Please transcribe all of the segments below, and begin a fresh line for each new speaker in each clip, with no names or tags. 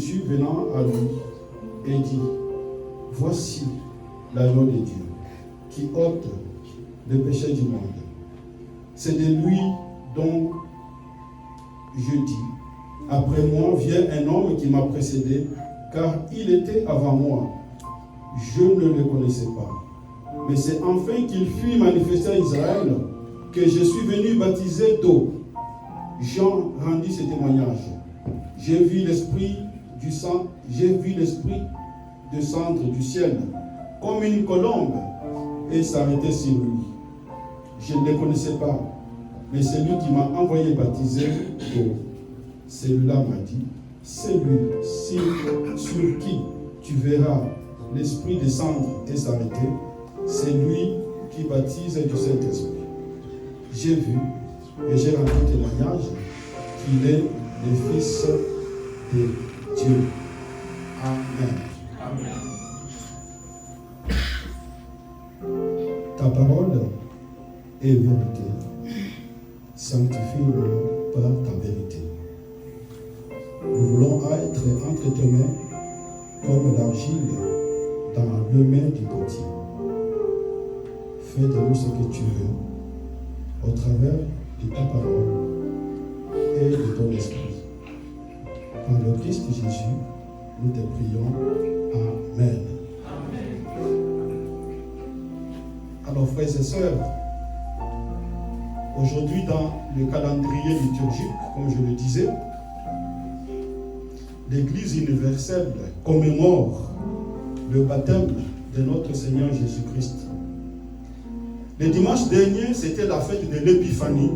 Jésus venant à lui et dit, voici l'agneau de Dieu qui ôte le péché du monde. C'est de lui dont je dis, après moi vient un homme qui m'a précédé, car il était avant moi. Je ne le connaissais pas. Mais c'est enfin qu'il fut manifesté à Israël que je suis venu baptiser d'eau. Jean rendit ce témoignage. J'ai vu l'esprit descendre du ciel comme une colombe et s'arrêter sur lui. Je ne le connaissais pas, mais c'est lui qui m'a envoyé baptiser d'eau. Celui-là m'a dit, c'est lui sur qui tu verras l'esprit descendre et s'arrêter, c'est lui qui baptise du Saint-Esprit. J'ai vu et j'ai rendu témoignage qu'il est le Fils de Dieu. Amen. Amen. Ta parole est vérité. Sanctifie-nous par ta vérité. Nous voulons être entre tes mains comme l'argile dans le main du potier. Fais de nous ce que tu veux au travers de ta parole et de ton esprit. Par le Christ Jésus, nous te prions. Amen. Amen. Alors, frères et sœurs, aujourd'hui, dans le calendrier liturgique, comme je le disais, l'Église universelle commémore le baptême de notre Seigneur Jésus-Christ. Le dimanche dernier, c'était la fête de l'Épiphanie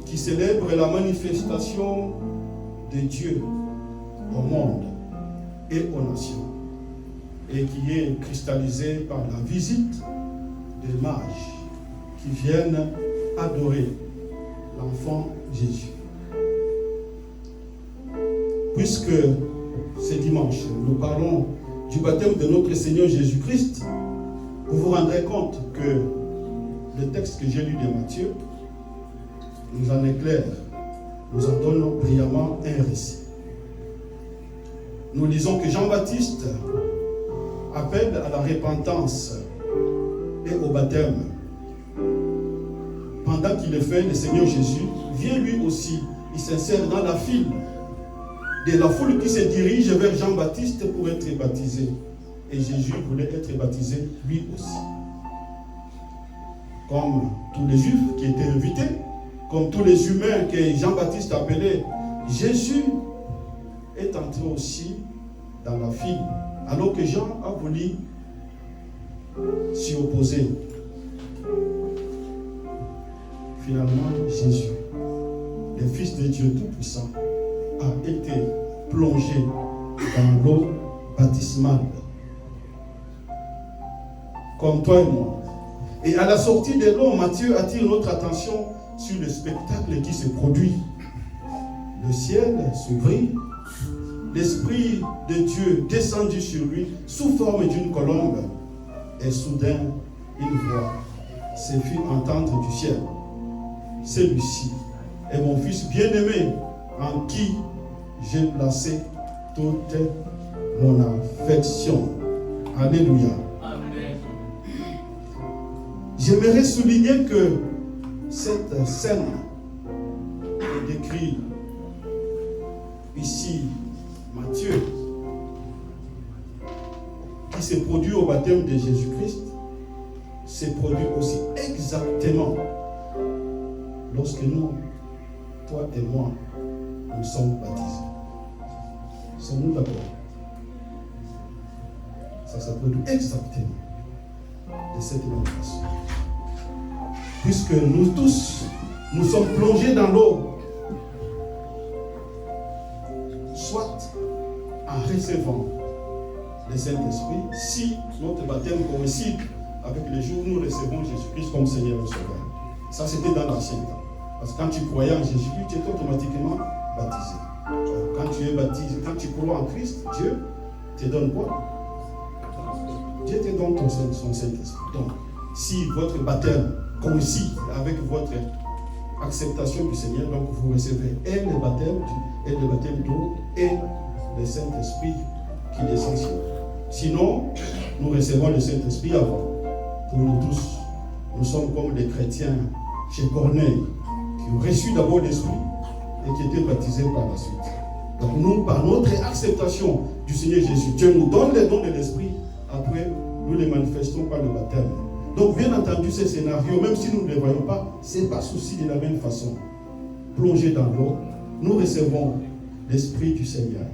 qui célèbre la manifestation de Dieu au monde et aux nations et qui est cristallisée par la visite des mages qui viennent adorer l'enfant Jésus. Puisque ce dimanche, nous parlons du baptême de notre Seigneur Jésus-Christ, vous vous rendrez compte que le texte que j'ai lu de Matthieu nous en éclaire, nous en donne brillamment un récit. Nous lisons que Jean-Baptiste appelle à la repentance et au baptême. Pendant qu'il le fait, le Seigneur Jésus vient lui aussi, il s'insère dans la file de la foule qui se dirige vers Jean-Baptiste pour être baptisé. Et Jésus voulait être baptisé lui aussi. Comme tous les Juifs qui étaient invités, comme tous les humains que Jean-Baptiste appelait, Jésus est entré aussi dans la file, alors que Jean a voulu s'y opposer. Finalement, Jésus, le Fils de Dieu Tout-Puissant, a été plongé dans l'eau baptismale, comme toi et moi. Et à la sortie de l'eau, Matthieu attire notre attention sur le spectacle qui se produit. Le ciel s'ouvrit, l'Esprit de Dieu descendit sur lui sous forme d'une colombe, et soudain, une voix se fit entendre du ciel. Celui-ci est mon Fils bien-aimé, en qui j'ai placé toute mon affection. Alléluia. Amen. J'aimerais souligner que cette scène est décrite ici, Matthieu, qui s'est produit au baptême de Jésus-Christ, s'est produit aussi exactement lorsque nous, toi et moi, nous sommes baptisés. Sommes-nous d'accord? Ça se produit exactement de cette même façon. Puisque nous tous, nous sommes plongés dans l'eau, soit en recevant le Saint-Esprit, si notre baptême coïncide avec les jours où nous recevons Jésus-Christ comme Seigneur et Sauveur. Ça, c'était dans l'ancien temps. Parce que quand tu croyais en Jésus-Christ, tu es automatiquement baptisé. Quand tu es baptisé, quand tu crois en Christ, Dieu te donne quoi? Dieu te donne son Saint-Esprit. Donc, si votre baptême coïncide avec votre acceptation du Seigneur, donc vous recevez et le baptême d'eau et le Saint-Esprit qui descend sur nous. Sinon, nous recevons le Saint-Esprit avant. Pour nous tous, nous sommes comme des chrétiens chez Corneille, qui ont reçu d'abord l'Esprit et qui étaient baptisés par la suite. Donc nous, par notre acceptation du Seigneur Jésus, Dieu nous donne les dons de l'Esprit, après nous les manifestons par le baptême. Donc bien entendu, ces scénarios, même si nous ne les voyons pas, ce n'est pas souci de la même façon. Plongés dans l'eau, nous recevons l'Esprit du Seigneur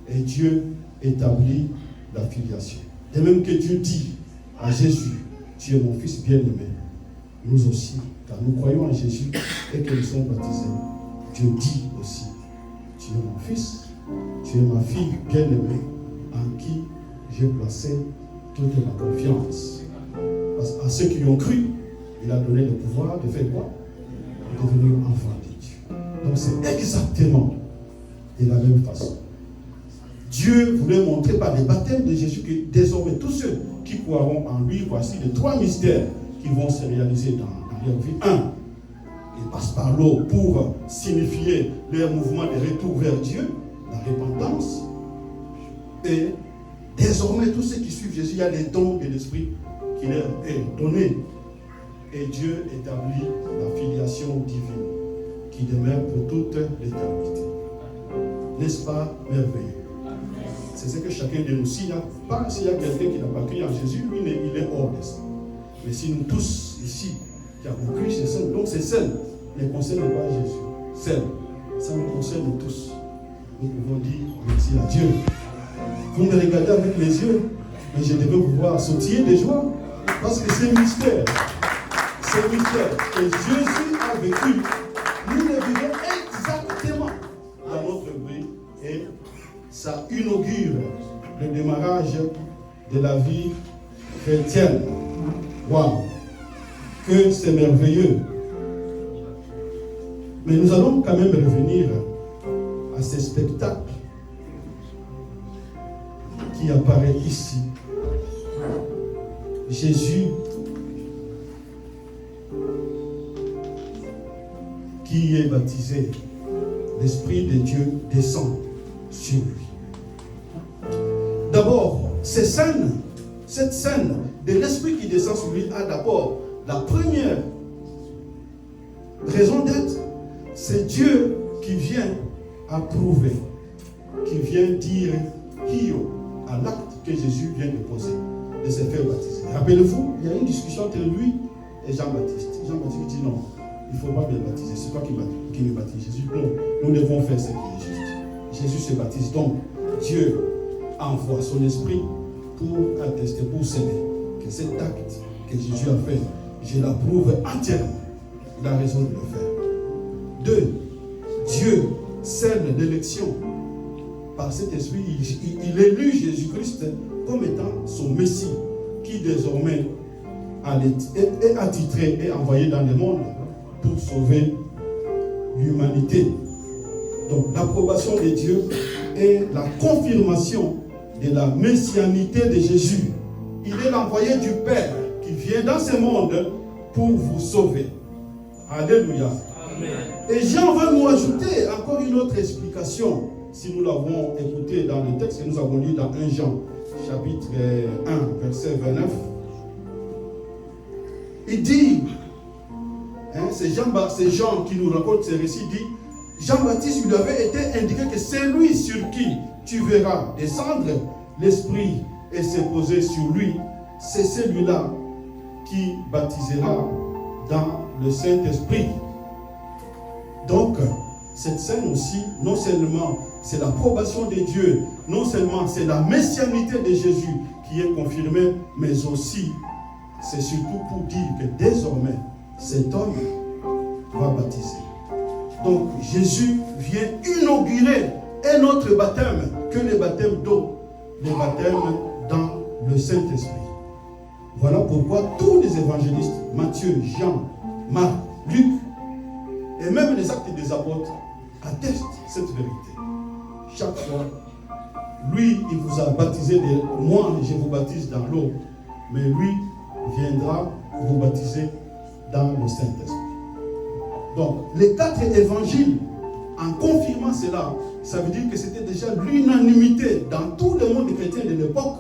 et Dieu établit la filiation. De même que Dieu dit à Jésus, tu es mon fils bien-aimé, nous aussi, car nous croyons en Jésus et que nous sommes baptisés. Dieu dit aussi, tu es mon fils, tu es ma fille bien-aimée, en qui j'ai placé toute ma confiance. À ceux qui ont cru, il a donné le pouvoir de faire quoi? De devenir enfant de Dieu. Donc c'est exactement de la même façon. Dieu voulait montrer par le baptême de Jésus que désormais tous ceux qui croiront en lui, voici les 3 mystères qui vont se réaliser dans leur vie. 1, ils passent par l'eau pour signifier leur mouvement de retour vers Dieu, la repentance. Et désormais, tous ceux qui suivent Jésus, il y a les dons de l'Esprit qui leur est donné. Et Dieu établit la filiation divine qui demeure pour toute l'éternité. N'est-ce pas merveilleux? C'est ce que chacun de nous, s'il y a quelqu'un qui n'a pas cru en Jésus, lui, il est hors de ça. Mais si nous tous ici, qui avons cru, c'est seul. Donc c'est seul. Ne concerne pas Jésus. Seul. Ça nous concerne tous. Nous pouvons dire merci à Dieu. Vous me regardez avec les yeux, mais je devais vous voir sautiller de joie. Parce que c'est un mystère. C'est un mystère. Et Jésus a vécu. Nous le vivons exactement dans notre vie. Et ça inaugure le démarrage de la vie chrétienne. Waouh! Que c'est merveilleux. Mais nous allons quand même revenir à ces spectacles qui apparaît ici. Jésus qui est baptisé, l'Esprit de Dieu descend sur lui. D'abord, cette scène de l'Esprit qui descend sur lui a d'abord la première raison d'être, c'est Dieu qui vient approuver, qui vient dire Hio à l'acte que Jésus vient de poser, de se faire baptiser. Rappelez-vous, il y a une discussion entre lui et Jean-Baptiste. Jean-Baptiste dit non, il ne faut pas me baptiser, c'est toi qui me baptise. Jésus, non, nous devons faire ce qui est juste. Jésus se baptise, donc Dieu envoie son esprit pour attester, pour sceller que cet acte que Jésus a fait, je l'approuve entièrement. Il a raison de le faire. 2. Dieu scelle l'élection. Par cet esprit, il élut Jésus-Christ comme étant son Messie, qui désormais est attitré et envoyé dans le monde pour sauver l'humanité. Donc l'approbation de Dieu est la confirmation de la messianité de Jésus. Il est l'envoyé du Père qui vient dans ce monde pour vous sauver. Alléluia. Amen. Et Jean va nous ajouter encore une autre explication, si nous l'avons écouté dans le texte que nous avons lu dans 1 Jean, chapitre 1, verset 29. Il dit, c'est Jean qui nous raconte ce récit, dit, Jean-Baptiste lui avait été indiqué que c'est lui sur qui tu verras descendre l'Esprit et se poser sur lui, c'est celui-là qui baptisera dans le Saint-Esprit. Donc, cette scène aussi, non seulement c'est l'approbation de Dieu, non seulement c'est la messianité de Jésus qui est confirmée, mais aussi, c'est surtout pour dire que désormais, cet homme va baptiser. Donc, Jésus vient inaugurer un autre baptême que le baptême d'eau, le baptême dans le Saint-Esprit. Voilà pourquoi tous les évangélistes, Matthieu, Jean, Marc, Luc, et même les actes des apôtres, attestent cette vérité. Chaque fois, lui, il vous a baptisé, moi, je vous baptise dans l'eau, mais lui viendra vous baptiser dans le Saint-Esprit. Donc, les 4 évangiles en confirmant cela, ça veut dire que c'était déjà l'unanimité dans tout le monde chrétien de l'époque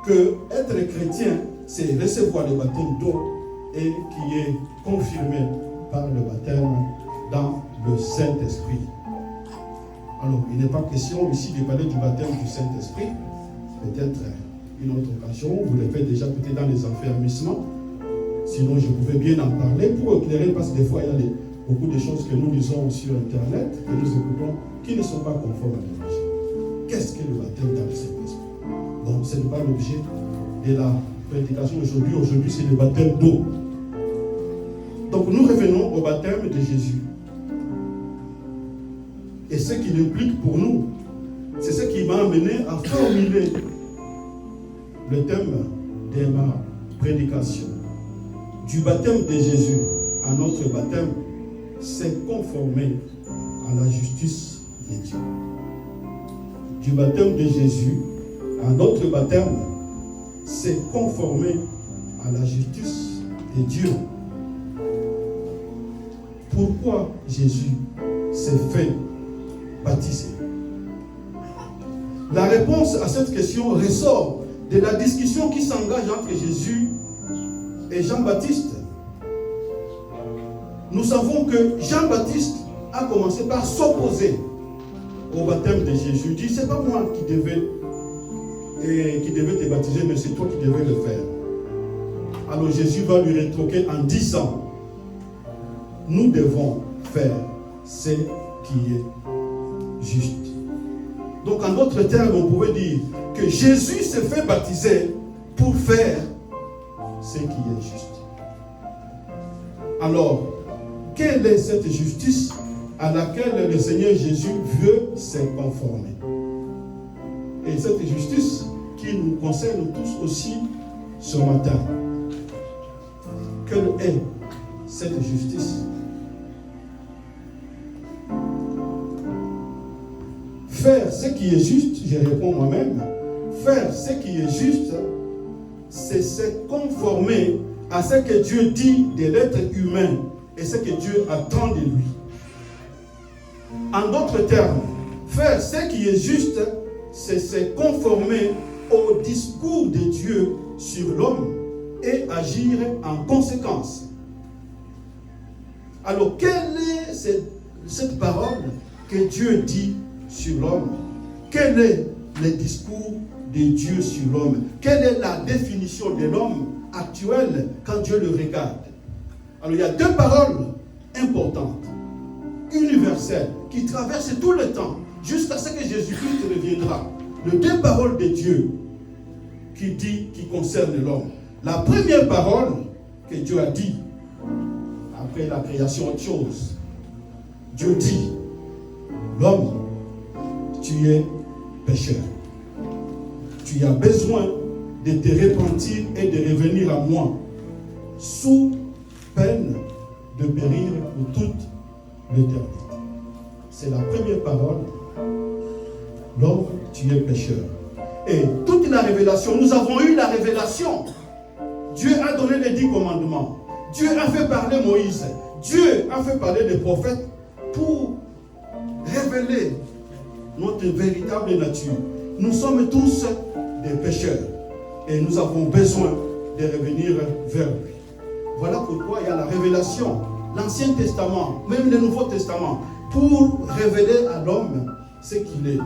que être chrétien, c'est recevoir le baptême d'eau et qui est confirmé par le baptême dans le Saint-Esprit. Alors, il n'est pas question ici de parler du baptême du Saint-Esprit. Peut-être une autre occasion, vous le faites déjà peut-être dans les enfermissements. Sinon, je pouvais bien en parler pour éclairer, parce que des fois, il y a beaucoup de choses que nous lisons sur Internet, que nous écoutons, qui ne sont pas conformes à l'Évangile. Qu'est-ce que le baptême dans le Saint-Esprit? Donc, ce n'est pas l'objet de la prédication aujourd'hui. Aujourd'hui, c'est le baptême d'eau. Donc, nous revenons au baptême de Jésus. Et ce qu'il implique pour nous, c'est ce qui m'a amené à formuler le thème de ma prédication. Du baptême de Jésus à notre baptême, c'est conformer à la justice de Dieu. Du baptême de Jésus à notre baptême, c'est conformer à la justice de Dieu. Pourquoi Jésus s'est fait baptiser? La réponse à cette question ressort de la discussion qui s'engage entre Jésus et Jean-Baptiste. Nous savons que Jean-Baptiste a commencé par s'opposer au baptême de Jésus. Il dit, c'est pas moi qui devais te baptiser, mais c'est toi qui devais le faire. Alors Jésus va lui rétorquer en disant, nous devons faire ce qui est juste. Donc en d'autres termes, on pourrait dire que Jésus s'est fait baptiser pour faire ce qui est juste. Alors, quelle est cette justice à laquelle le Seigneur Jésus veut se conformer? Et cette justice qui nous concerne tous aussi ce matin. Quelle est cette justice? Faire ce qui est juste, je réponds moi-même, faire ce qui est juste, c'est se conformer à ce que Dieu dit de l'être humain et ce que Dieu attend de lui. En d'autres termes, faire ce qui est juste, c'est se conformer au discours de Dieu sur l'homme et agir en conséquence. Alors, quelle est cette parole que Dieu dit sur l'homme? Quel est le discours de Dieu sur l'homme? Quelle est la définition de l'homme actuel quand Dieu le regarde? Alors il y a deux paroles importantes, universelles, qui traversent tout le temps, jusqu'à ce que Jésus-Christ reviendra. Les deux paroles de Dieu qui concernent l'homme. La première parole que Dieu a dit, après la création autre chose, Dieu dit, l'homme, tu es pécheur. Tu as besoin de te repentir et de revenir à moi, sous peine de périr pour toute l'éternité. C'est la première parole. L'homme, tu es pécheur. Et toute la révélation, nous avons eu la révélation. Dieu a donné les 10 commandements. Dieu a fait parler Moïse. Dieu a fait parler des prophètes pour révéler notre véritable nature. Nous sommes tous des pécheurs et nous avons besoin de revenir vers lui. Voilà pourquoi il y a la révélation, l'Ancien Testament, même le Nouveau Testament, pour révéler à l'homme ce qu'il est,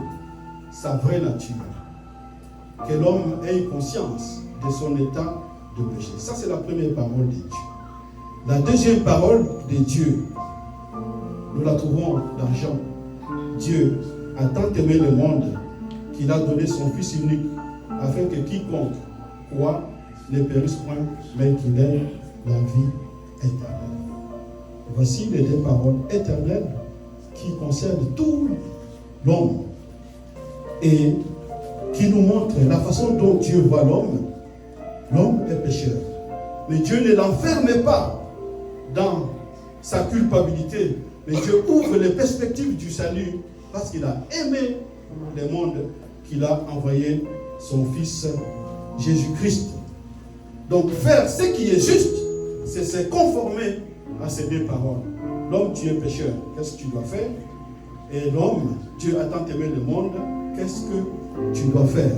sa vraie nature. Que l'homme ait conscience de son état de péché. Ça, c'est la première parole de Dieu. La deuxième parole de Dieu, nous la trouvons dans Jean. Dieu a tant aimé le monde qu'il a donné son Fils unique afin que quiconque croit ne périsse point, mais qu'il ait la vie éternelle. Voici les deux paroles éternelles qui concernent tout l'homme et qui nous montrent la façon dont Dieu voit l'homme. L'homme est pécheur. Mais Dieu ne l'enferme pas dans sa culpabilité. Mais Dieu ouvre les perspectives du salut parce qu'il a aimé le monde, qu'il a envoyé son Fils Jésus-Christ. Donc faire ce qui est juste, c'est se conformer à ces deux paroles. L'homme, tu es pécheur. Qu'est-ce que tu dois faire? et l'homme, Dieu a tant aimé le monde, qu'est-ce que tu dois faire?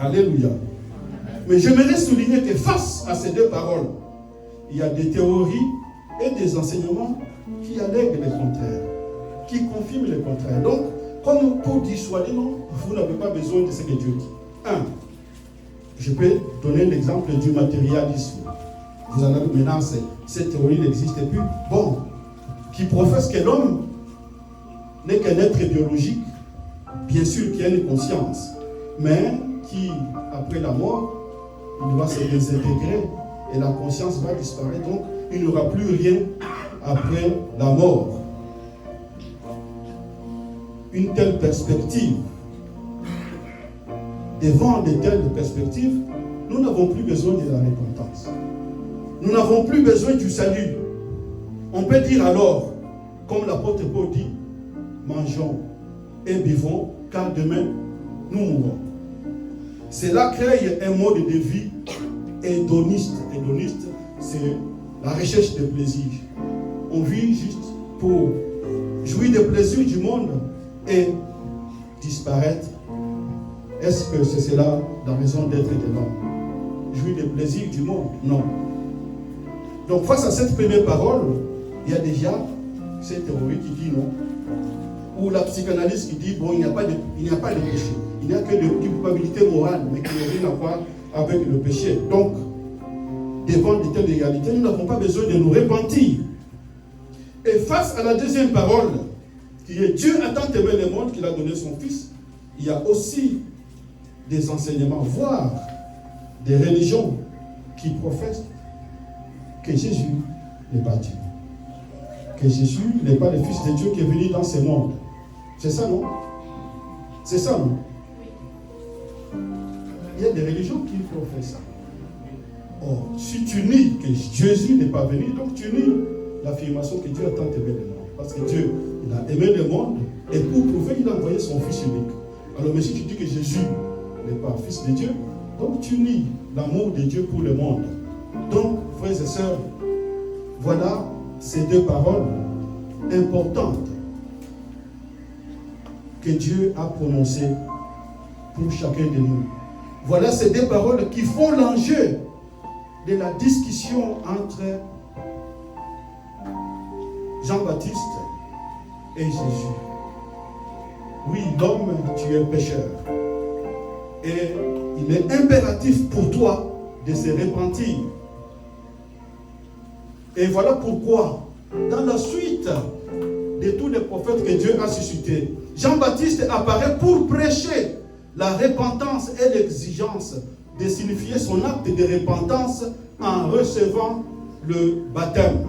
Alléluia. Mais j'aimerais souligner que face à ces deux paroles, il y a des théories et des enseignements qui allèguent le contraire, qui confirment le contraire. Donc, comme pour dissuader, non, vous n'avez pas besoin de ce que Dieu dit. Je peux donner l'exemple du matérialisme. Vous en avez maintenant, cette théorie n'existe plus. Bon, qui professe que l'homme n'est qu'un être biologique, bien sûr qui a une conscience, mais qui, après la mort, il va se désintégrer et la conscience va disparaître. Donc, il n'y aura plus rien après la mort. Une telle perspective, devant de telles perspectives, nous n'avons plus besoin de la repentance. Nous n'avons plus besoin du salut. On peut dire alors, comme l'apôtre Paul dit, mangeons et buvons, car demain, nous mourrons. Cela crée un mode de vie hédoniste. Hédoniste, c'est la recherche de plaisir. On vit juste pour jouir des plaisirs du monde et disparaître. Est-ce que c'est cela la raison d'être de l'homme? Jouir des plaisirs du monde? Non. Donc face à cette première parole, il y a déjà cette théorie qui dit non. Ou la psychanalyse qui dit bon, il n'y a pas de péché. Il n'y a que de culpabilité morale, mais qui n'a rien à voir avec le péché. Donc, devant de telles réalités, nous n'avons pas besoin de nous repentir. Et face à la deuxième parole, qui est Dieu a tant aimé le monde qu'il a donné son Fils, il y a aussi des enseignements, voire des religions qui professent que Jésus n'est pas Dieu. Que Jésus n'est pas le Fils de Dieu qui est venu dans ce monde. C'est ça, non? C'est ça, non? Il y a des religions qui professent ça. Or, si tu nies que Jésus n'est pas venu, donc tu nies l'affirmation que Dieu a tant aimé le monde. Parce que Dieu, il a aimé le monde, et pour prouver qu'il a envoyé son Fils unique. Alors, mais si tu dis que Jésus n'est pas Fils de Dieu, donc tu nies l'amour de Dieu pour le monde. Donc, frères et sœurs, voilà ces deux paroles importantes que Dieu a prononcées pour chacun de nous. Voilà ces deux paroles qui font l'enjeu de la discussion entre Jean-Baptiste et Jésus. Oui, l'homme, tu es pécheur. Et il est impératif pour toi de se repentir. Et voilà pourquoi, dans la suite de tous les prophètes que Dieu a suscités, Jean-Baptiste apparaît pour prêcher la repentance et l'exigence de signifier son acte de repentance en recevant le baptême.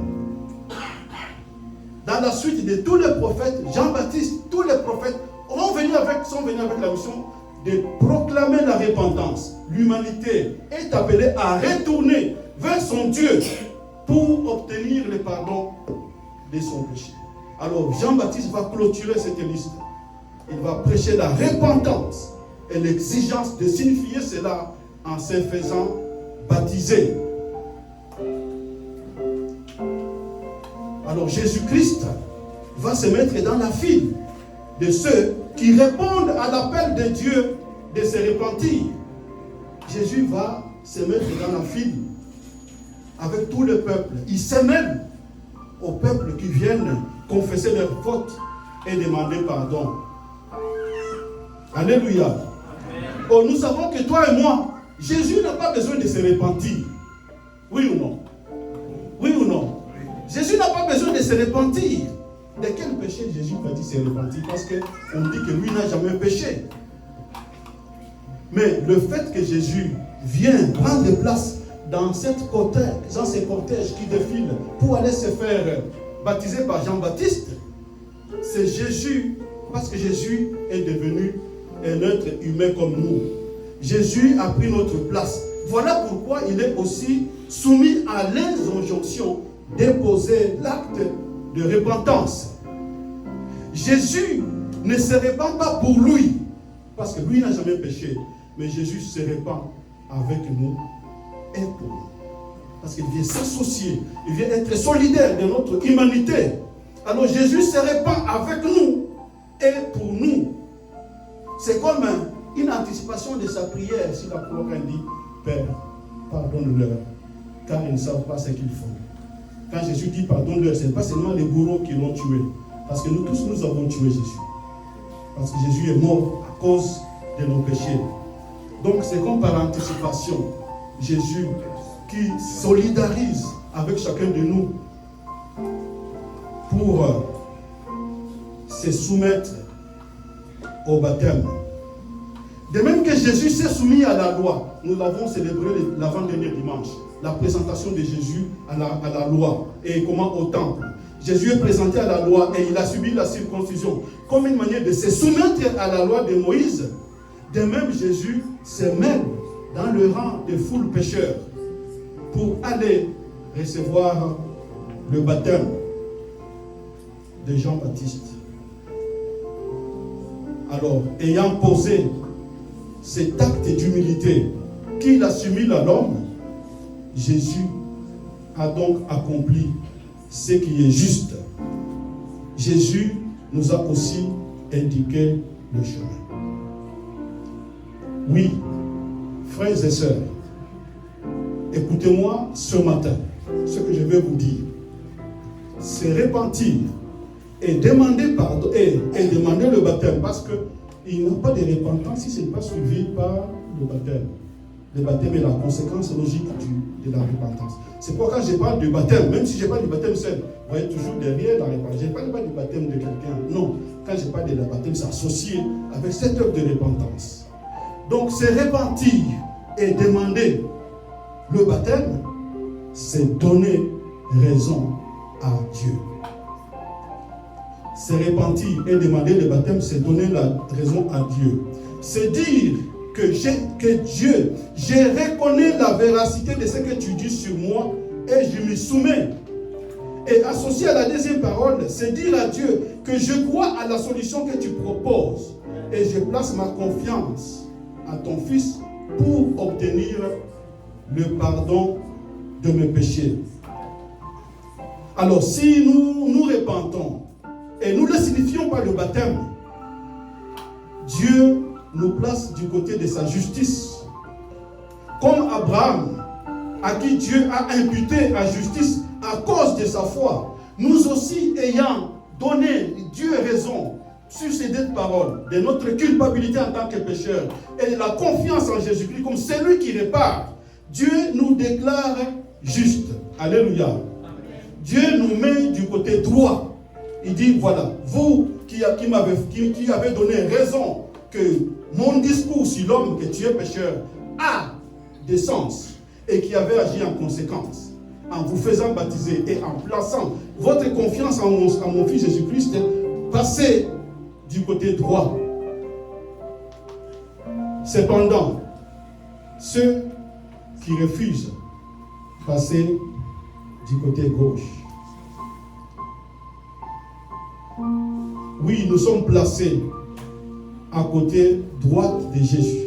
Dans la suite de tous les prophètes, Jean-Baptiste, tous les prophètes sont venus avec la mission de proclamer la repentance. L'humanité est appelée à retourner vers son Dieu pour obtenir le pardon de son péché. Alors Jean-Baptiste va clôturer cette liste. Il va prêcher la repentance et l'exigence de signifier cela en se faisant baptiser. Alors Jésus-Christ va se mettre dans la file de ceux qui répondent à l'appel de Dieu de se repentir. Jésus va se mettre dans la file avec tout le peuple. Il se mêle au peuple qui viennent confesser leurs fautes et demander pardon. Alléluia. Oh, nous savons que toi et moi, Jésus n'a pas besoin de se repentir. Oui ou non? Oui ou non? Jésus n'a pas besoin de se repentir. De quel péché Jésus va-t-il se repentir? Parce qu'on dit que lui n'a jamais péché. Mais le fait que Jésus vienne prendre place dans ces cortèges qui défilent pour aller se faire baptiser par Jean-Baptiste, c'est Jésus, parce que Jésus est devenu un être humain comme nous. Jésus a pris notre place. Voilà pourquoi il est aussi soumis à l'injonction d'imposer l'acte de repentance. Jésus ne se répand pas pour lui, parce que lui n'a jamais péché, mais Jésus se répand avec nous et pour nous. Parce qu'il vient s'associer, il vient être solidaire de notre humanité. Alors Jésus se répand avec nous et pour nous. C'est comme une anticipation de sa prière sur la croix quand il dit « Père, pardonne-leur, car ils ne savent pas ce qu'ils font. » Quand Jésus dit « Pardonne-leur », ce n'est pas seulement les bourreaux qui l'ont tué. Parce que nous tous, nous avons tué Jésus. Parce que Jésus est mort à cause de nos péchés. Donc c'est comme par anticipation, Jésus qui solidarise avec chacun de nous pour se soumettre au baptême. De même que Jésus s'est soumis à la loi, nous l'avons célébré l'avant-dernier dimanche, la présentation de Jésus à la loi et comment au temple. Jésus est présenté à la loi et il a subi la circoncision comme une manière de se soumettre à la loi de Moïse. De même, Jésus se mêle dans le rang des foules pécheurs pour aller recevoir le baptême de Jean-Baptiste. Alors, ayant posé cet acte d'humilité qu'il a soumis à l'homme, Jésus a donc accompli ce qui est juste. Jésus nous a aussi indiqué le chemin. Oui, frères et sœurs, écoutez-moi ce matin, ce que je vais vous dire. Se repentir et demander pardon et demander le baptême, parce qu'il n'y a pas de repentance si ce n'est pas suivi par le baptême. Le baptême est la conséquence logique de la repentance. C'est pourquoi quand je parle du baptême, même si je parle du baptême seul, vous voyez toujours derrière la repentance. Je ne parle pas du baptême de quelqu'un. Non, quand je parle de la baptême, c'est associé avec cette œuvre de repentance. Donc, se repentir et demander le baptême, c'est donner raison à Dieu. Se repentir et demander le baptême, c'est donner la raison à Dieu. C'est dire que Dieu, je reconnais la véracité de ce que tu dis sur moi et je me soumets. Et associé à la deuxième parole, c'est dire à Dieu que je crois à la solution que tu proposes et je place ma confiance à ton Fils pour obtenir le pardon de mes péchés. Alors si nous repentons et nous ne le signifions pas le baptême, Dieu nous place du côté de sa justice. Comme Abraham, à qui Dieu a imputé la justice à cause de sa foi, nous aussi ayant donné Dieu raison sur ces deux paroles, de notre culpabilité en tant que pécheur et de la confiance en Jésus-Christ comme celui qui répare, Dieu nous déclare juste. Alléluia. Amen. Dieu nous met du côté droit. Il dit, voilà, vous qui avez donné raison que mon discours sur l'homme que tu es pécheur a des sens et qui avait agi en conséquence, en vous faisant baptiser et en plaçant votre confiance en mon Fils Jésus-Christ, passez du côté droit. Cependant, ceux qui refusent, passez du côté gauche. Oui, nous sommes placés à côté droit de Jésus.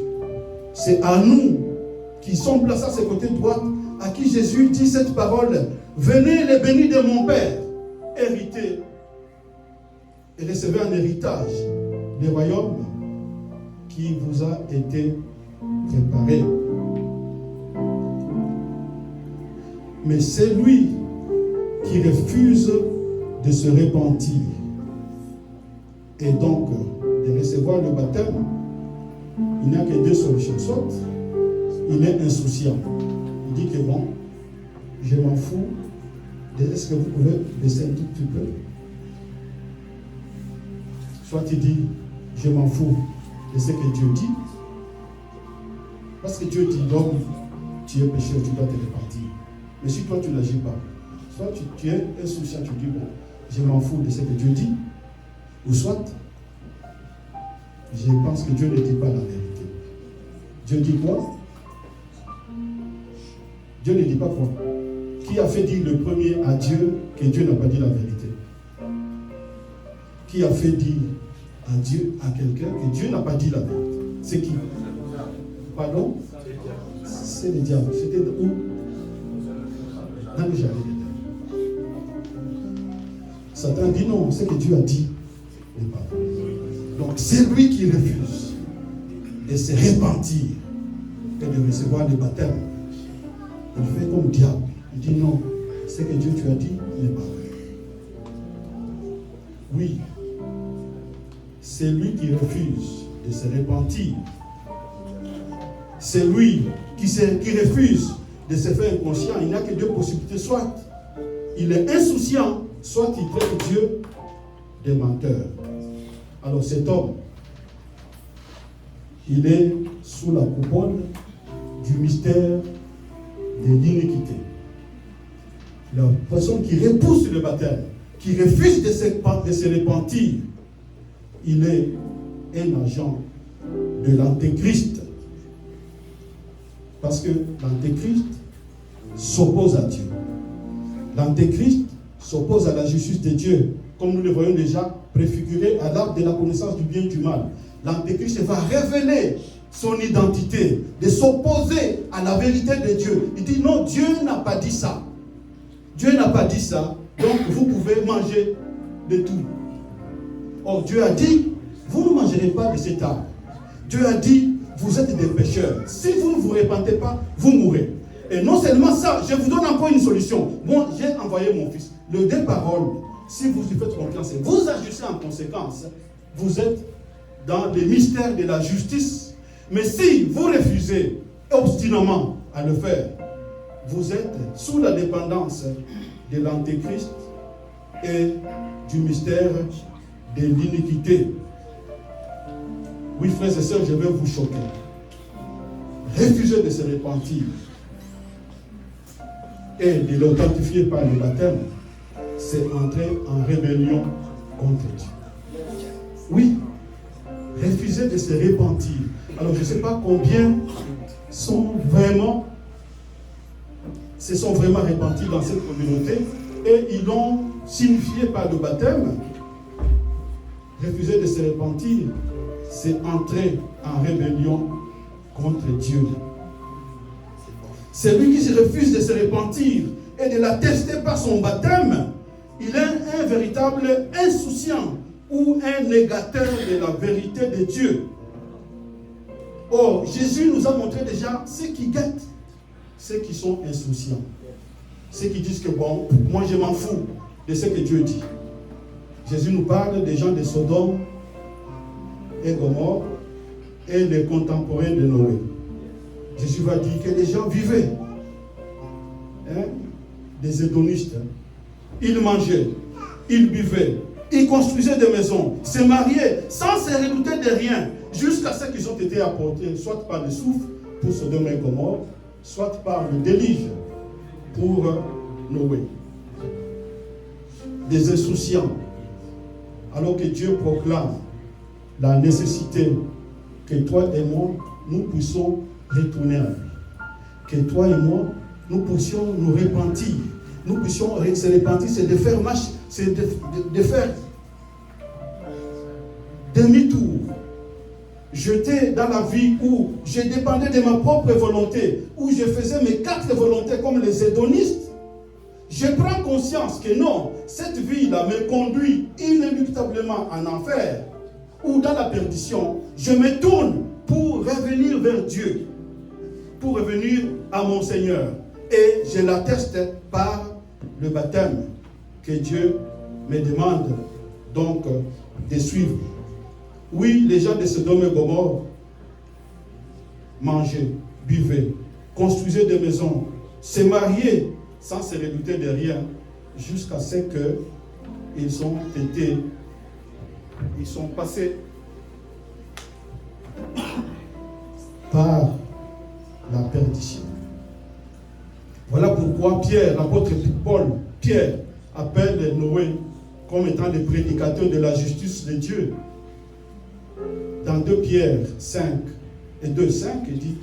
C'est à nous qui sommes placés à ce côté droit à qui Jésus dit cette parole: venez les bénis de mon Père, héritez et recevez un héritage du royaume qui vous a été préparé. Mais c'est lui qui refuse de se repentir et donc de recevoir le baptême. Il n'y a que deux solutions. Soit il est insouciant, il dit que bon, je m'en fous de est-ce que vous pouvez baisser un tout petit peu. Soit il dit je m'en fous de ce que Dieu dit, parce que Dieu dit donc tu es pécheur, tu dois te repentir. Mais si toi tu n'agis pas, soit tu es insouciant, tu dis bon, je m'en fous de ce que Dieu dit, ou soit je pense que Dieu ne dit pas la vérité. Dieu dit quoi? Dieu ne dit pas quoi? Qui a fait dire le premier à Dieu que Dieu n'a pas dit la vérité? Qui a fait dire à Dieu, à quelqu'un, que Dieu n'a pas dit la vérité? C'est qui? Pardon? C'est le diable. C'était où? Dans le jardin d'Éden. Satan dit non, ce que Dieu a dit n'est pas vrai. Donc c'est lui qui refuse de se repentir et de recevoir le baptême. Il fait comme diable. Il dit non, ce que Dieu tu as dit n'est pas vrai. Oui, c'est lui qui refuse de se repentir. C'est lui qui refuse de se faire inconscient. Il n'y a que deux possibilités. Soit il est insouciant, soit il traite Dieu de menteur. Alors cet homme, il est sous la coupole du mystère de l'iniquité. La personne qui repousse le baptême, qui refuse de se repentir, il est un agent de l'antéchrist. Parce que l'antéchrist s'oppose à Dieu. L'antéchrist s'oppose à la justice de Dieu, comme nous le voyons déjà préfiguré à l'arbre de la connaissance du bien et du mal. L'antéchrist va révéler son identité, de s'opposer à la vérité de Dieu. Il dit non, Dieu n'a pas dit ça. Dieu n'a pas dit ça, donc vous pouvez manger de tout. Or Dieu a dit, vous ne mangerez pas de cet arbre. Dieu a dit, vous êtes des pécheurs. Si vous ne vous repentez pas, vous mourrez. Et non seulement ça, je vous donne encore une solution. Moi, j'ai envoyé mon fils. Le deux paroles, si vous lui faites confiance et vous agissez en conséquence, vous êtes dans les mystères de la justice. Mais si vous refusez obstinément à le faire, vous êtes sous la dépendance de l'antéchrist et du mystère de l'iniquité. Oui, frères et sœurs, je vais vous choquer. Refusez de se repentir et de l'authentifier par le baptême, c'est entrer en rébellion contre Dieu. Oui, refusez de se repentir. Alors je ne sais pas combien se sont vraiment repentis dans cette communauté et ils l'ont signifié par le baptême. Refuser de se repentir, c'est entrer en rébellion contre Dieu. Celui qui se refuse de se repentir et de l'attester par son baptême, il est un véritable insouciant ou un négateur de la vérité de Dieu. Or, Jésus nous a montré déjà ceux qui guettent, ceux qui sont insouciants, ceux qui disent que bon, moi je m'en fous de ce que Dieu dit. Jésus nous parle des gens de Sodome et Gomorrhe et les contemporains de Noé. Jésus va dire que les gens vivaient, des hédonistes. Ils mangeaient, ils buvaient, ils construisaient des maisons, se mariaient sans se redouter de rien, jusqu'à ce qu'ils ont été apportés soit par le souffle pour Sodome et Gomorrhe, soit par le déluge pour Noé. Des insouciants, alors que Dieu proclame la nécessité que toi et moi, nous puissions retourner à lui. Que toi et moi, nous puissions nous repentir. Nous puissions se repentir, c'est de faire marche, c'est de faire demi-tour. J'étais dans la vie où je dépendais de ma propre volonté, où je faisais mes 4 volontés comme les hédonistes. Je prends conscience que non, cette vie-là me conduit inéluctablement en enfer ou dans la perdition. Je me tourne pour revenir vers Dieu, pour revenir à mon Seigneur. Et je l'atteste par le baptême que Dieu me demande donc de suivre. Oui, les gens de Sodome et Gomorrhe mangeaient, buvaient, construisaient des maisons, se mariaient sans se redouter de rien, jusqu'à ce qu'ils sont passés par la perdition. Voilà pourquoi l'apôtre Pierre appelle Noé comme étant le prédicateur de la justice de Dieu. Dans 2 Pierre 5 et 2,5, il dit,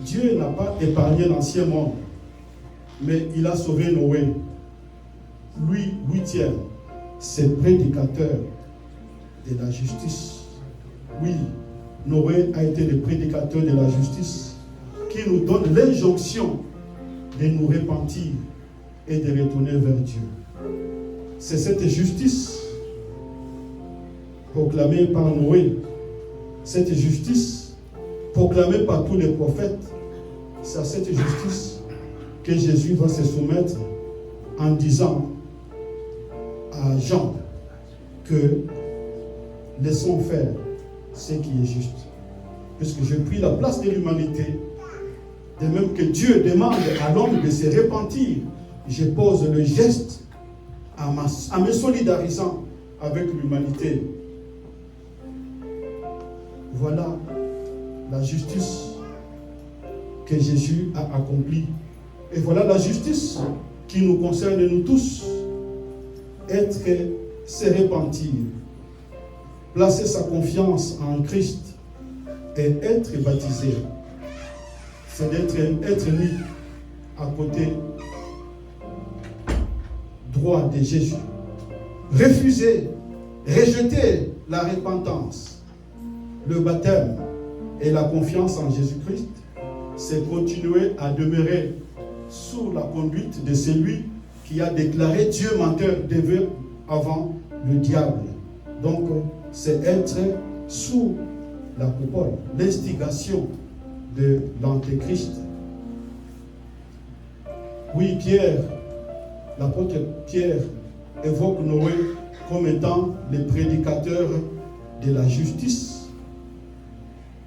Dieu n'a pas épargné l'ancien monde, mais il a sauvé Noé. Lui, 8e, c'est prédicateur de la justice. Oui, Noé a été le prédicateur de la justice qui nous donne l'injonction de nous repentir et de retourner vers Dieu. c'est cette justice proclamée par Noé, cette justice proclamée par tous les prophètes. C'est à cette justice que Jésus va se soumettre en disant à Jean que laissons faire ce qui est juste. Puisque j'ai pris la place de l'humanité, de même que Dieu demande à l'homme de se repentir, je pose le geste en me solidarisant avec l'humanité. Voilà la justice que Jésus a accomplie. Et voilà la justice qui nous concerne nous tous. Se repentir, placer sa confiance en Christ et être baptisé, c'est être mis à côté droit de Jésus. Refuser, rejeter la repentance, le baptême et la confiance en Jésus-Christ, c'est continuer à demeurer sous la conduite de celui qui a déclaré Dieu menteur avant le diable. Donc, c'est être sous la coupole, l'instigation de l'Antéchrist. Oui, l'apôtre Pierre évoque Noé comme étant le prédicateur de la justice.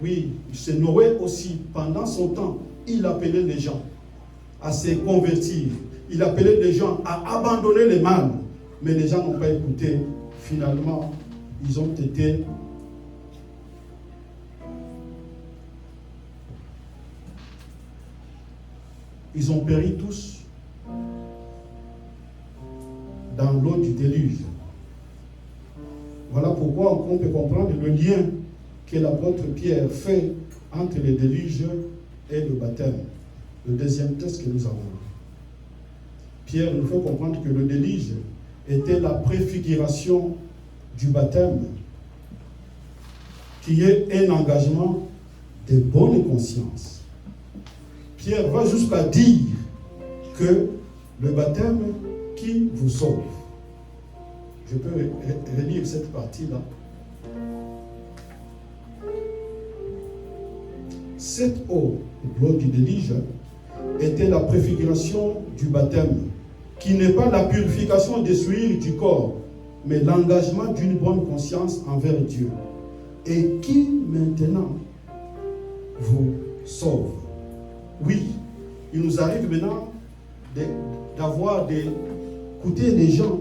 Oui, c'est Noé aussi, pendant son temps, il appelait les gens à se convertir. Il appelait les gens à abandonner le mal. Mais les gens n'ont pas écouté. Finalement, ils ont péri tous dans l'eau du déluge. Voilà pourquoi on peut comprendre le lien que l'apôtre Pierre fait entre le déluge et le baptême. Le deuxième texte que nous avons. Pierre nous fait comprendre que le déluge était la préfiguration du baptême, qui est un engagement de bonne conscience. Pierre va jusqu'à dire que le baptême qui vous sauve. Je peux relire cette partie-là. Cette eau, l'eau du déluge, était la préfiguration du baptême, qui n'est pas la purification des souillures du corps, mais l'engagement d'une bonne conscience envers Dieu, et qui maintenant vous sauve. Oui, il nous arrive maintenant d'écouter les gens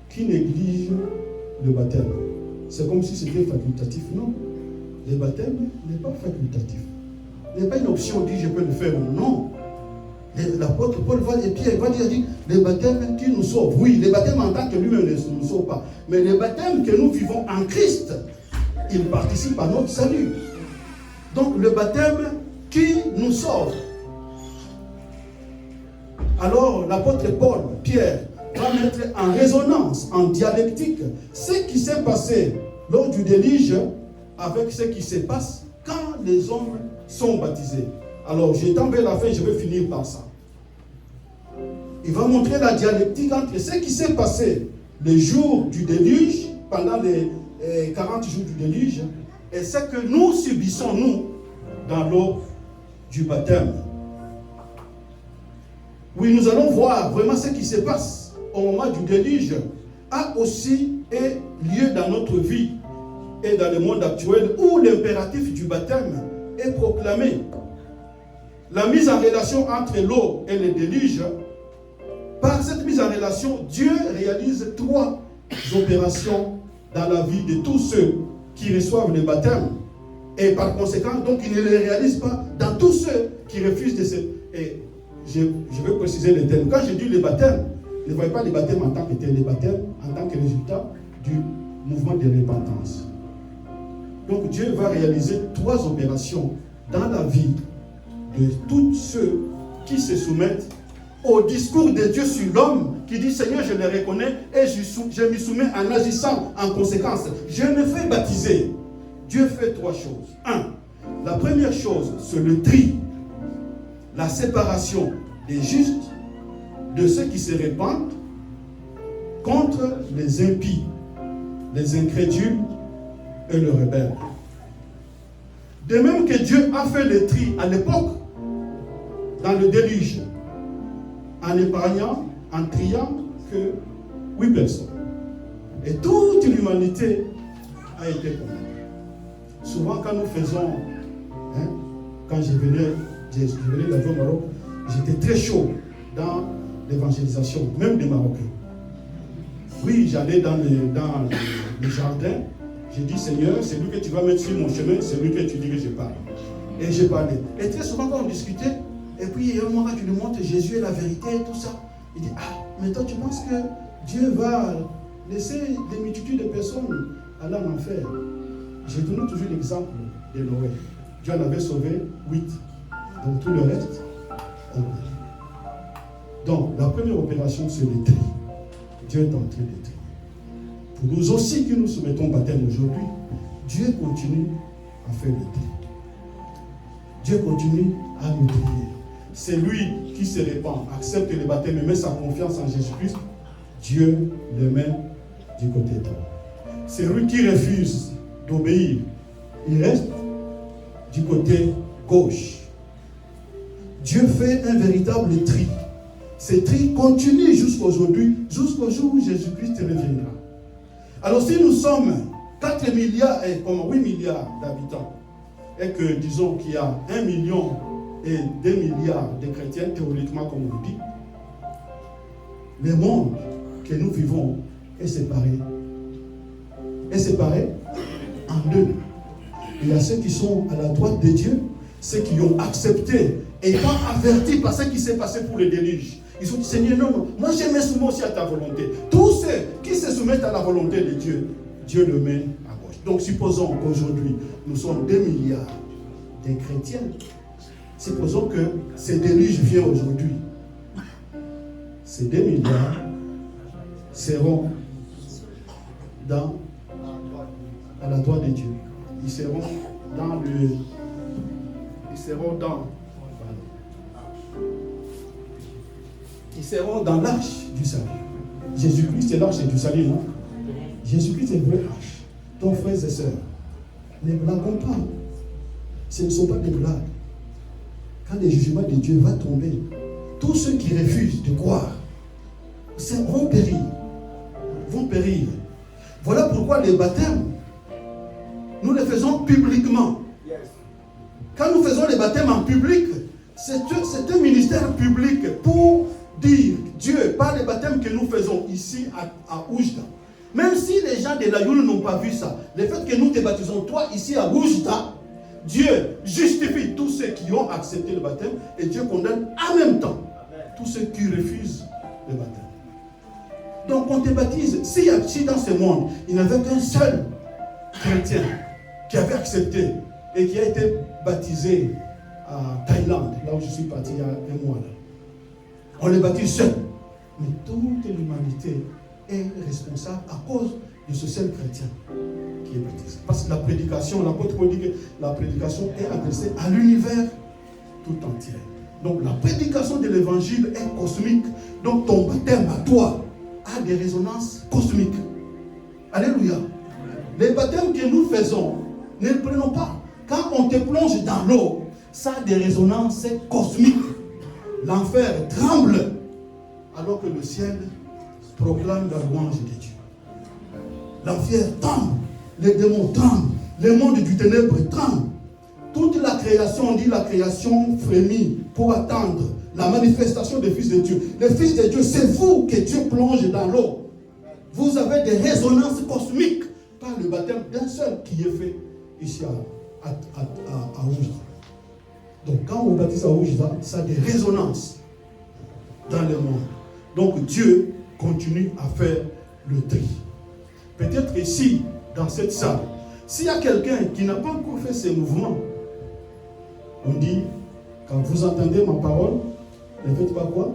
qui négligent le baptême. C'est comme si c'était facultatif. Non, le baptême n'est pas facultatif. Il n'est pas une option, dit je peux le faire ou non. L'apôtre Paul et Pierre va dire le baptême qui nous sauve. Oui, le baptême en tant que lui-même ne nous sauve pas. Mais le baptême que nous vivons en Christ, il participe à notre salut. Donc le baptême qui nous sauve. Alors l'apôtre Paul, Pierre, va mettre en résonance, en dialectique, ce qui s'est passé lors du déluge avec ce qui se passe quand les hommes sont baptisés. Alors, j'étends vers la fin, je vais finir par ça. Il va montrer la dialectique entre ce qui s'est passé le jour du déluge, pendant les 40 jours du déluge, et ce que nous subissons, nous, dans l'eau du baptême. Oui, nous allons voir vraiment ce qui se passe au moment du déluge a aussi lieu dans notre vie et dans le monde actuel où l'impératif du baptême est proclamé. La mise en relation entre l'eau et le déluge, par cette mise en relation, Dieu réalise 3 opérations dans la vie de tous ceux qui reçoivent le baptême. Et par conséquent, donc, il ne les réalise pas dans tous ceux qui refusent de se... Et je vais préciser les termes. Quand je dis le baptême, ne voyez pas le baptême en tant que tel, le baptême en tant que résultat du mouvement de repentance. Donc Dieu va réaliser 3 opérations dans la vie de tous ceux qui se soumettent au discours de Dieu sur l'homme, qui dit Seigneur, je le reconnais et je m'y soumets en agissant en conséquence. Je me fais baptiser. Dieu fait 3 choses. 1. La première chose, c'est le tri, la séparation des justes de ceux qui se répandent, contre les impies, les incrédules et les rebelles. De même que Dieu a fait le tri à l'époque, dans le déluge, en épargnant, en triant que 8 personnes. Et toute l'humanité a été convaincue. Souvent, quand nous faisons, quand je venais d'avion au Maroc, j'étais très chaud dans l'évangélisation, même des Marocains. Oui, j'allais dans le jardin, j'ai dit Seigneur, c'est lui que tu vas mettre sur mon chemin, c'est lui que tu dis que je parle. Et j'ai parlé. Et très souvent, quand on discutait, et puis un moment, tu lui montres Jésus est la vérité et tout ça, il dit mais toi, tu penses que Dieu va laisser des multitudes de personnes aller en enfer? J'ai donné toujours l'exemple de Noé. Dieu en avait sauvé 8. Donc tout le reste, on meurt. Donc la première opération, c'est le tri. Dieu est en train de trier. Pour nous aussi qui nous soumettons au baptême aujourd'hui, Dieu continue à faire le tri. Dieu continue à nous trier. C'est lui qui se répand, accepte le baptême et met sa confiance en Jésus-Christ. Dieu le met du côté droit. C'est lui qui refuse d'obéir. Il reste du côté gauche. Dieu fait un véritable tri. Ce tri continue jusqu'aujourd'hui, jusqu'au jour où Jésus-Christ reviendra. Alors si nous sommes 4 milliards et comme 8 milliards d'habitants, et que disons qu'il y a 1 million et 2 milliards de chrétiens, théoriquement comme on dit, le monde que nous vivons est séparé. Est séparé en deux. Il y a ceux qui sont à la droite de Dieu, ceux qui ont accepté et étant avertis par ce qui s'est passé pour le déluge. Ils ont dit, Seigneur, non, moi je me soumets aussi à ta volonté. Tous ceux qui se soumettent à la volonté de Dieu, Dieu le met à gauche. Donc supposons qu'aujourd'hui, nous sommes 2 milliards de chrétiens. Supposons que ce déluge vient aujourd'hui. Ces 2 milliards seront à la droite de Dieu. Ils seront dans l'arche du salut. Jésus-Christ est l'arche du salut, non? Jésus-Christ est vraie arche. Donc, frères et sœurs, ne blaguons pas. Ce ne sont pas des blagues. Quand le jugement de Dieu va tomber, tous ceux qui refusent de croire vont périr. Voilà pourquoi les baptêmes, nous les faisons publiquement. Quand nous faisons les baptêmes en public, c'est un ministère public pour dire Dieu, par les baptêmes que nous faisons ici à Oujda. Même si les gens de la Youle n'ont pas vu ça, le fait que nous te baptisons toi ici à Oujda, Dieu justifie tous ceux qui ont accepté le baptême et Dieu condamne en même temps tous ceux qui refusent le baptême. Donc on te baptise, si dans ce monde, il n'y avait qu'un seul chrétien qui avait accepté et qui a été baptisé à Thaïlande, là où je suis parti il y a un mois. Là. On le baptise seul. Mais toute l'humanité est responsable à cause de ce seul chrétien qui est baptisé. Parce que la prédication, l'apôtre Paul dit que la prédication est adressée à l'univers tout entier. Donc la prédication de l'évangile est cosmique. Donc ton baptême à toi a des résonances cosmiques. Alléluia. Les baptêmes que nous faisons, ne les prenons pas. Quand on te plonge dans l'eau, ça a des résonances cosmiques. L'enfer tremble alors que le ciel proclame la louange de Dieu. L'enfer tremble, les démons tremblent, le monde du ténèbre tremble. Toute la création, on dit la création frémit pour attendre la manifestation des fils de Dieu. Les fils de Dieu, c'est vous que Dieu plonge dans l'eau. Vous avez des résonances cosmiques par le baptême d'un seul qui est fait ici à Oujda. Donc quand on baptise à Oujda, ça a des résonances dans le monde. Donc Dieu continue à faire le tri. Peut-être ici, dans cette salle, s'il y a quelqu'un qui n'a pas encore fait ces mouvements, on dit, quand vous entendez ma parole, ne faites pas quoi?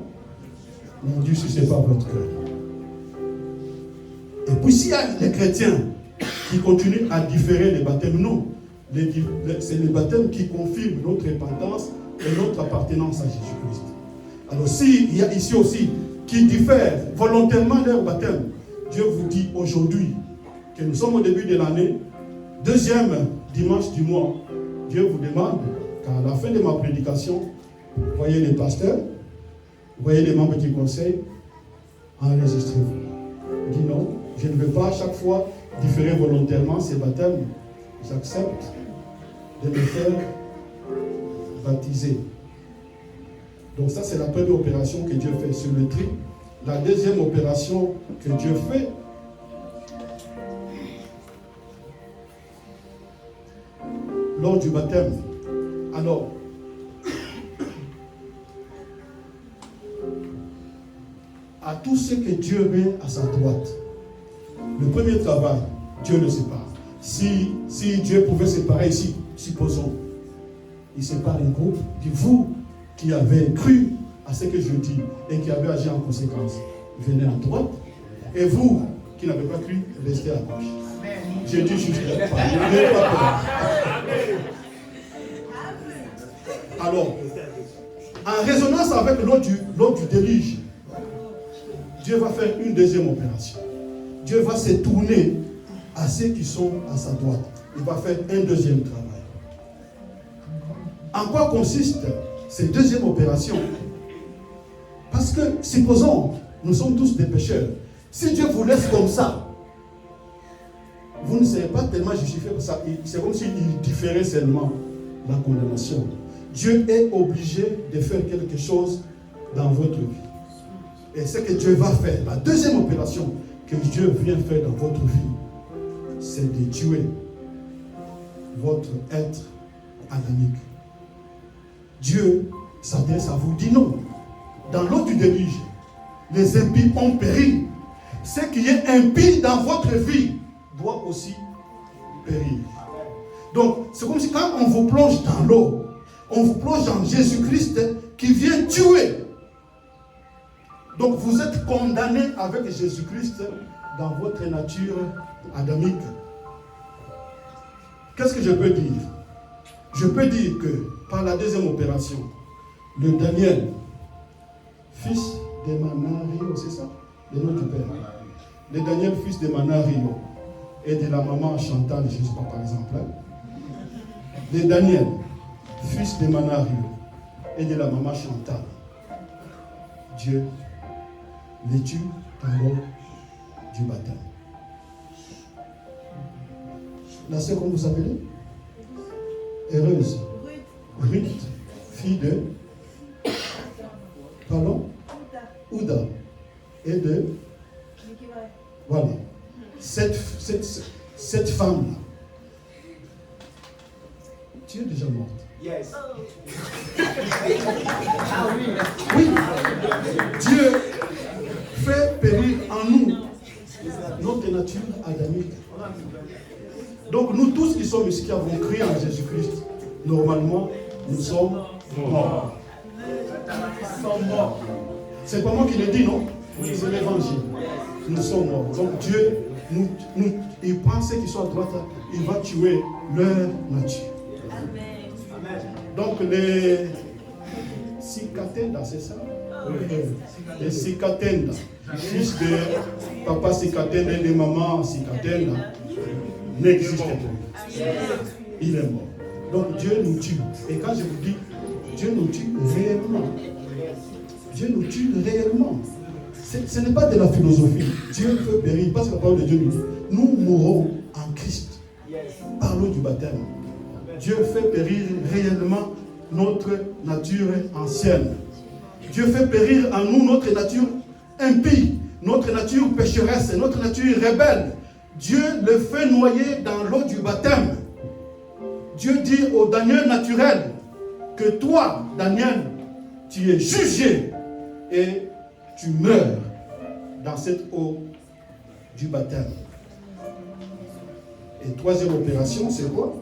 Mon Dieu, si ce n'est pas votre cœur. Et puis s'il y a les chrétiens qui continuent à différer les baptêmes, non. C'est le baptême qui confirme notre repentance et notre appartenance à Jésus-Christ. Alors s'il y a ici aussi qui diffèrent volontairement leur baptême, Dieu vous dit aujourd'hui que nous sommes au début de l'année, deuxième dimanche du mois, Dieu vous demande qu'à la fin de ma prédication, vous voyez les pasteurs, vous voyez les membres du conseil, enregistrez-vous. Il dit non, je ne veux pas à chaque fois différer volontairement ces baptêmes. J'accepte de me faire baptiser. Donc ça, c'est la première opération que Dieu fait sur le tri. La deuxième opération que Dieu fait, lors du baptême. Alors, à tous ceux que Dieu met à sa droite, le premier travail, Dieu le sépare. Si Dieu pouvait séparer ici, supposons, il sépare un groupe, dit vous qui avez cru à ce que je dis et qui avez agi en conséquence, venez à droite, et vous qui n'avez pas cru, restez à gauche. Je dis juste pas. Alors, en résonance avec l'autre du déluge, Dieu va faire une deuxième opération. Dieu va se tourner à ceux qui sont à sa droite. Il va faire un deuxième travail. En quoi consiste cette deuxième opération? Parce que, supposons, nous sommes tous des pécheurs. Si Dieu vous laisse comme ça, vous ne serez pas tellement justifié pour ça. C'est comme s'il différait seulement la condamnation. Dieu est obligé de faire quelque chose dans votre vie. Et ce que Dieu va faire, la deuxième opération que Dieu vient faire dans votre vie, c'est de tuer votre être adamique. Dieu s'adresse à vous, dit non. Dans l'eau du déluge, les impies ont péri. Ce qui est impie dans votre vie doit aussi périr. Donc, c'est comme si quand on vous plonge dans l'eau, on vous plonge en Jésus-Christ qui vient tuer. Donc, vous êtes condamné avec Jésus-Christ dans votre nature adamique. Qu'est-ce que je peux dire? Je peux dire que par la deuxième opération, le Daniel, fils de Manario, c'est ça? Le nom du père. Le Daniel, fils de Manario, et de la maman Chantal, je ne sais pas par exemple. Le Daniel, fils de Manario, et de la maman Chantal. Dieu les tue dans l'eau du baptême. La sœur, comment vous appelez? Heureuse. Ruth, fille de... Pardon? Ouda. Et de... Voilà. Cette femme-là, tu es déjà morte.
Yes.
Oui. Dieu fait périr en nous notre nature adamique. Donc nous tous qui sommes ici, qui avons cru en Jésus-Christ, normalement, nous sommes morts. C'est pas moi qui le dis, non? C'est l'évangile. Nous sommes morts. Donc Dieu, il prend ceux qui sont à droite, il va tuer leur nature. Donc les Sikatenda, c'est ça? Les Sikatenda, fils de papa Sikatenda et de maman Sikatenda, n'existe plus. Il est mort. Donc Dieu nous tue. Et quand je vous dis, Dieu nous tue réellement. Dieu nous tue réellement. Ce n'est pas de la philosophie. Dieu peut périr, parce que la parole de Dieu nous dit, nous mourrons en Christ. Par l'eau du baptême. Dieu fait périr réellement notre nature ancienne. Dieu fait périr en nous notre nature impie, notre nature pécheresse, notre nature rebelle. Dieu le fait noyer dans l'eau du baptême. Dieu dit au Daniel naturel que toi, Daniel, tu es jugé et tu meurs dans cette eau du baptême. Et troisième opération, c'est quoi?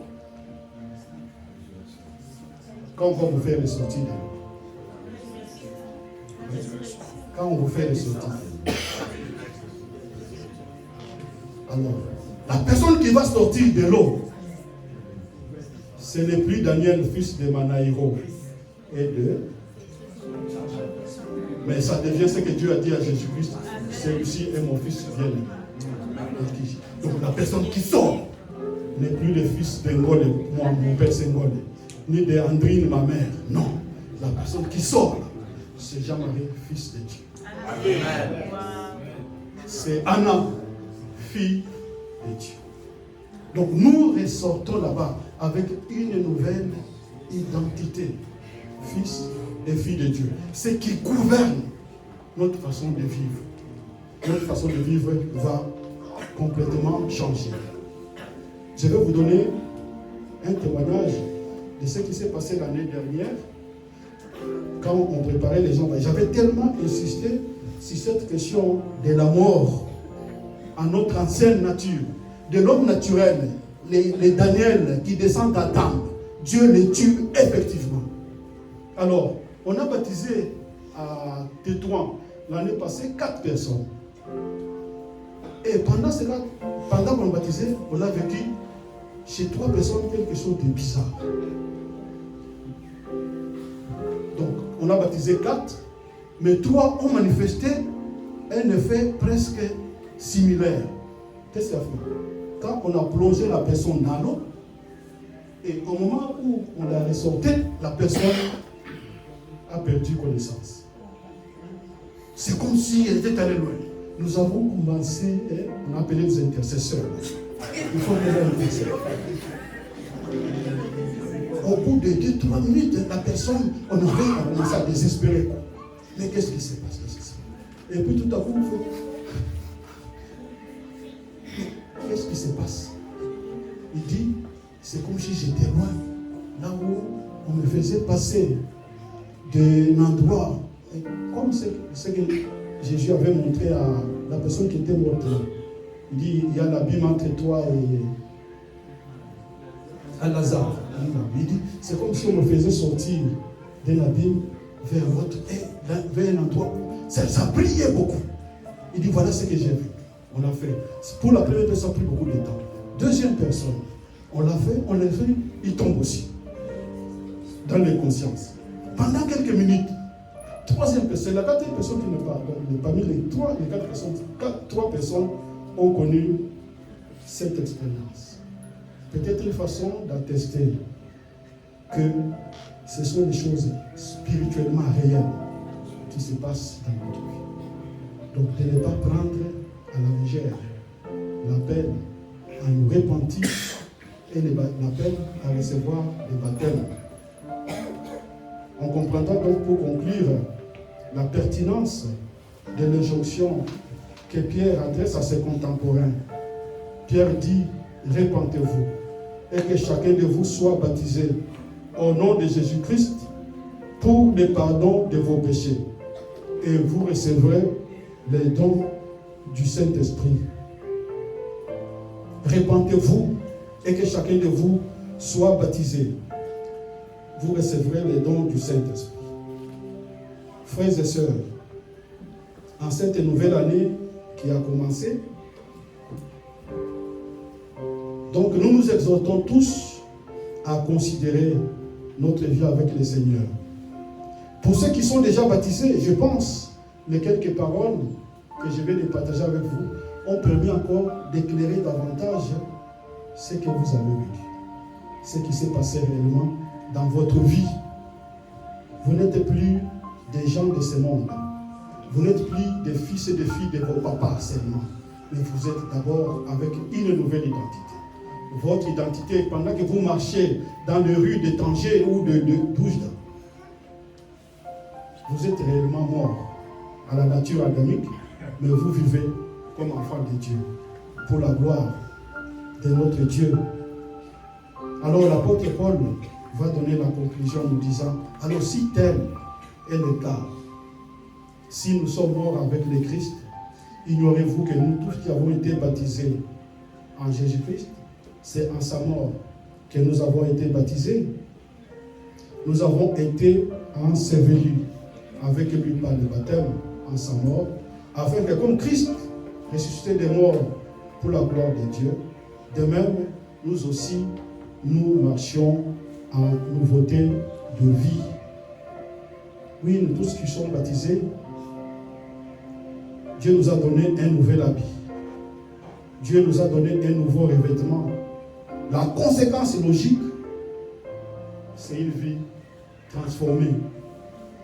Quand on va vous faire ressortir de l'eau. Quand on vous fait ressortir. Alors, la personne qui va sortir de l'eau, ce n'est plus Daniel, fils de Manaïro et de... Mais ça devient ce que Dieu a dit à Jésus-Christ. celui-ci est mon fils bien-aimé. Donc la personne qui sort n'est plus le fils de Ngole, moi, mon père c'est Ngole, ni de Andrine, ma mère. Non. La personne qui sort, c'est Jean-Marie, fils de Dieu. Amen. C'est Anna, fille de Dieu. Donc nous ressortons là-bas avec une nouvelle identité, fils et fille de Dieu. Ce qui gouverne notre façon de vivre. Notre façon de vivre va complètement changer. Je vais vous donner un témoignage de ce qui s'est passé l'année dernière quand on préparait les gens. J'avais tellement insisté sur cette question de la mort en notre ancienne nature, de l'homme naturel, les Daniel qui descendent d'Adam. Dieu les tue effectivement. Alors, on a baptisé à Tétouan l'année passée 4 personnes. Et pendant qu'on baptisait, on a vécu chez 3 personnes quelque chose de bizarre. Donc, on a baptisé 4, mais 3 ont manifesté un effet presque similaire. Qu'est-ce qu'il a fait? Quand on a plongé la personne dans l'eau, et au moment où on l'a ressorti, la personne a perdu connaissance. C'est comme si elle était allée loin. Nous avons commencé, on a appelé les intercesseurs. Il faut les intercesseurs. Au bout de 2-3 minutes, la personne, on avait commencé à désespérer. Mais qu'est-ce qui s'est passé? Et puis tout à coup, qu'est-ce qui se passe? Il dit, c'est comme si j'étais loin, là où on me faisait passer d'un endroit, comme ce que Jésus avait montré à la personne qui était morte là. Il dit, il y a l'abîme entre toi et à Lazare. Il dit, c'est comme si on me faisait sortir d'un abîme vers l'autre, et vers un endroit où ça brillait beaucoup. Il dit, voilà ce que j'ai vu. On l'a fait. Pour la première personne, ça a pris beaucoup de temps. Deuxième personne, on l'a fait, il tombe aussi. Dans les consciences. Pendant quelques minutes. Troisième personne, la quatrième personne qui n'est pas parmi les 4 personnes, 3 personnes ont connu cette expérience. Peut-être une façon d'attester que ce sont des choses spirituellement réelles qui se passent dans notre vie. Donc de ne pas prendre à la légère l'appel à nous repentir et l'appel à recevoir les baptêmes. On comprendra donc pour conclure la pertinence de l'injonction que Pierre adresse à ses contemporains. Pierre dit, répentez-vous et que chacun de vous soit baptisé au nom de Jésus-Christ pour le pardon de vos péchés et vous recevrez les dons du Saint-Esprit. Répentez-vous et que chacun de vous soit baptisé. Vous recevrez les dons du Saint-Esprit. Frères et sœurs, en cette nouvelle année qui a commencé, donc nous nous exhortons tous à considérer notre vie avec le Seigneur. Pour ceux qui sont déjà baptisés, je pense, les quelques paroles que je vais les partager avec vous ont permis encore d'éclairer davantage ce que vous avez vécu, ce qui s'est passé réellement dans votre vie. Vous n'êtes plus des gens de ce monde. Vous n'êtes plus des fils et des filles de vos papas seulement. Mais vous êtes d'abord avec une nouvelle identité. Votre identité, pendant que vous marchez dans les rues de Tanger ou de Doujda, vous êtes réellement mort à la nature adamique, mais vous vivez comme enfant de Dieu, pour la gloire de notre Dieu. Alors l'apôtre Paul va donner la conclusion en nous disant, alors si tel est le cas, si nous sommes morts avec le Christ, ignorez-vous que nous tous qui avons été baptisés en Jésus-Christ, c'est en sa mort que nous avons été baptisés. Nous avons été ensevelis avec lui par le baptême en sa mort, afin que comme Christ ressuscité des morts pour la gloire de Dieu, de même, nous aussi, nous marchions en nouveauté de vie. Oui, nous tous qui sommes baptisés, Dieu nous a donné un nouvel habit. Dieu nous a donné un nouveau revêtement. La conséquence logique, c'est une vie transformée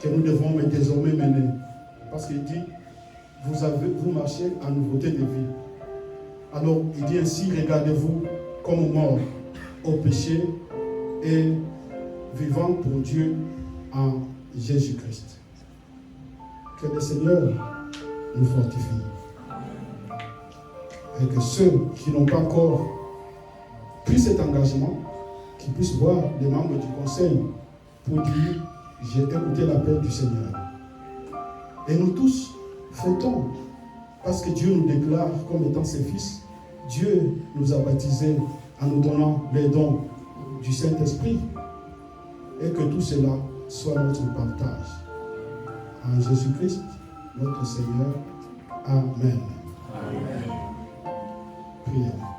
que nous devons désormais mener. Parce qu'il dit, vous marchez en nouveauté de vie. Alors, il dit ainsi, regardez-vous comme morts au péché et vivant pour Dieu en Jésus-Christ. Que le Seigneur nous fortifie. Et que ceux qui n'ont pas encore pris cet engagement, qu'ils puissent voir les membres du conseil pour dire, j'ai écouté l'appel du Seigneur. Et nous tous fêtons, parce que Dieu nous déclare comme étant ses fils. Dieu nous a baptisés en nous donnant les dons du Saint-Esprit. Et que tout cela soit notre partage. En Jésus-Christ, notre Seigneur. Amen. Amen. Prions.